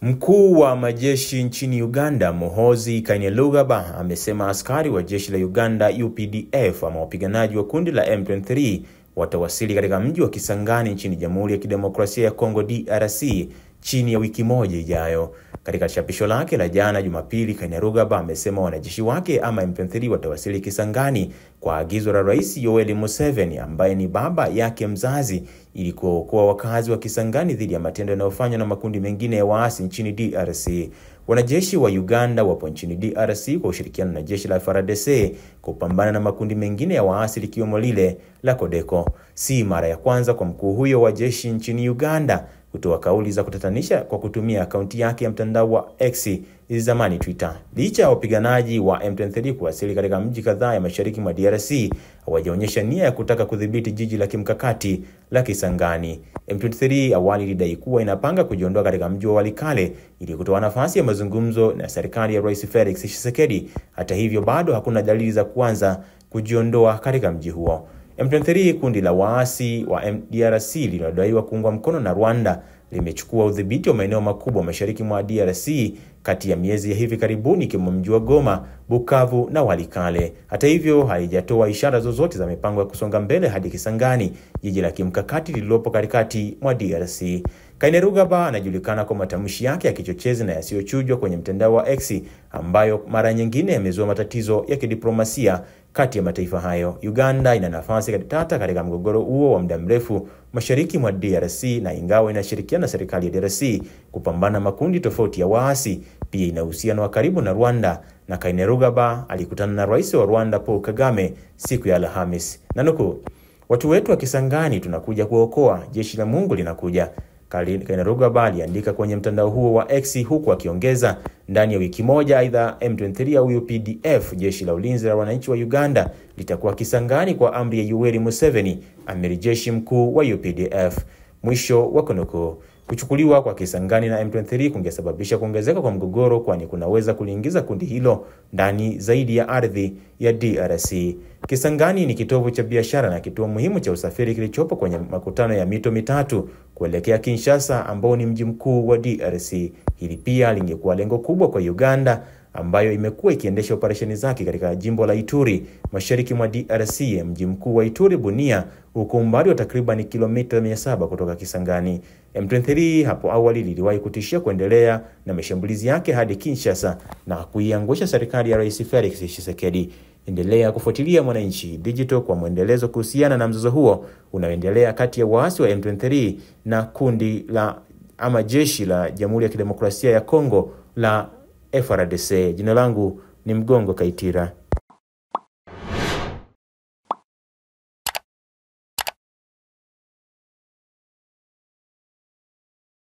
Mkuu wa majeshi nchini Uganda, Muhoozi Kainerugaba, amesema askari wa jeshi la Uganda UPDF ama wapiganaji wa kundi la M23 watawasili katika mji wa Kisangani nchini Jamhuri ya Kidemokrasia ya Kongo DRC chini ya wiki moja ijayo. Katika chapisho lake la jana Jumapili, Kainerugaba amesema wanajeshi wake ama M23 watawasili Kisangani kwa agizo la Rais Yoweri Museveni ambaye ni baba yake mzazi, ili kuokoa wakazi wa Kisangani dhidi ya matendo yanayofanywa na makundi mengine ya waasi nchini DRC. Wanajeshi wa Uganda wapo nchini DRC kwa ushirikiano na jeshi la FARDC kupambana na makundi mengine ya waasi likiwemo lile la Codeco. Si mara ya kwanza kwa mkuu huyo wa jeshi nchini Uganda kutoa kauli za kutatanisha kwa kutumia akaunti yake ya mtandao wa X, zamani Twitter. Licha ya wapiganaji wa M23 kuwasili katika mji kadhaa ya mashariki mwa DRC, hawajaonyesha nia ya kutaka kudhibiti jiji la kimkakati la Kisangani. M23 awali ilidai kuwa inapanga kujiondoa katika mji wa Walikale ili kutoa nafasi ya mazungumzo na serikali ya Rais Felix Tshisekedi. Hata hivyo, bado hakuna dalili za kuanza kujiondoa katika mji huo. M23, kundi la waasi wa DRC linalodaiwa kuungwa mkono na Rwanda, limechukua udhibiti wa maeneo makubwa mashariki mwa DRC kati ya miezi ya hivi karibuni, kama mji wa Goma, Bukavu na Walikale. Hata hivyo, haijatoa ishara zozote za mipango ya kusonga mbele hadi Kisangani, jiji la kimkakati lililopo katikati mwa DRC. Kainerugaba anajulikana kwa matamshi yake ya kichochezi na yasiyochujwa kwenye mtandao wa X, ambayo mara nyingine yamezua matatizo ya kidiplomasia kati ya mataifa hayo. Uganda ina nafasi tata katika mgogoro huo wa muda mrefu mashariki mwa DRC, na ingawa inashirikiana na serikali ya DRC kupambana makundi tofauti ya waasi, pia ina uhusiano wa karibu na Rwanda, na Kainerugaba alikutana na Rais wa Rwanda Paul Kagame siku ya Alhamisi. Nanuku, "Watu wetu wa Kisangani tunakuja kuokoa, jeshi la Mungu linakuja." Kainerugaba aliandika kwenye mtandao huo wa X, huku akiongeza, ndani ya wiki moja aidha M23 au UPDF, jeshi la ulinzi la wananchi wa Uganda, litakuwa Kisangani kwa amri ya Yoweri Museveni, amiri jeshi mkuu wa UPDF. Mwisho wa kunukuu. Kuchukuliwa kwa Kisangani na M23 kungesababisha kuongezeka kwa mgogoro, kwani kunaweza kuliingiza kundi hilo ndani zaidi ya ardhi ya DRC. Kisangani ni kitovu cha biashara na kituo muhimu cha usafiri kilichopo kwenye makutano ya mito mitatu kuelekea Kinshasa, ambao ni mji mkuu wa DRC. Hili pia lingekuwa lengo kubwa kwa Uganda, ambayo imekuwa ikiendesha operesheni zake katika jimbo la Ituri, mashariki mwa DRC. Mji mkuu wa Ituri, Bunia, uko umbali wa takriban kilomita 700 kutoka Kisangani. M23 hapo awali liliwahi kutishia kuendelea na mashambulizi yake hadi Kinshasa na kuiangusha serikali ya Rais Felix Tshisekedi. Endelea kufuatilia Mwananchi Digital kwa mwendelezo kuhusiana na mzozo huo unaoendelea kati ya waasi wa M23 na kundi la ama jeshi la Jamhuri ya Kidemokrasia ya Kongo la FARDC. Jina langu ni Mgongo Kaitira.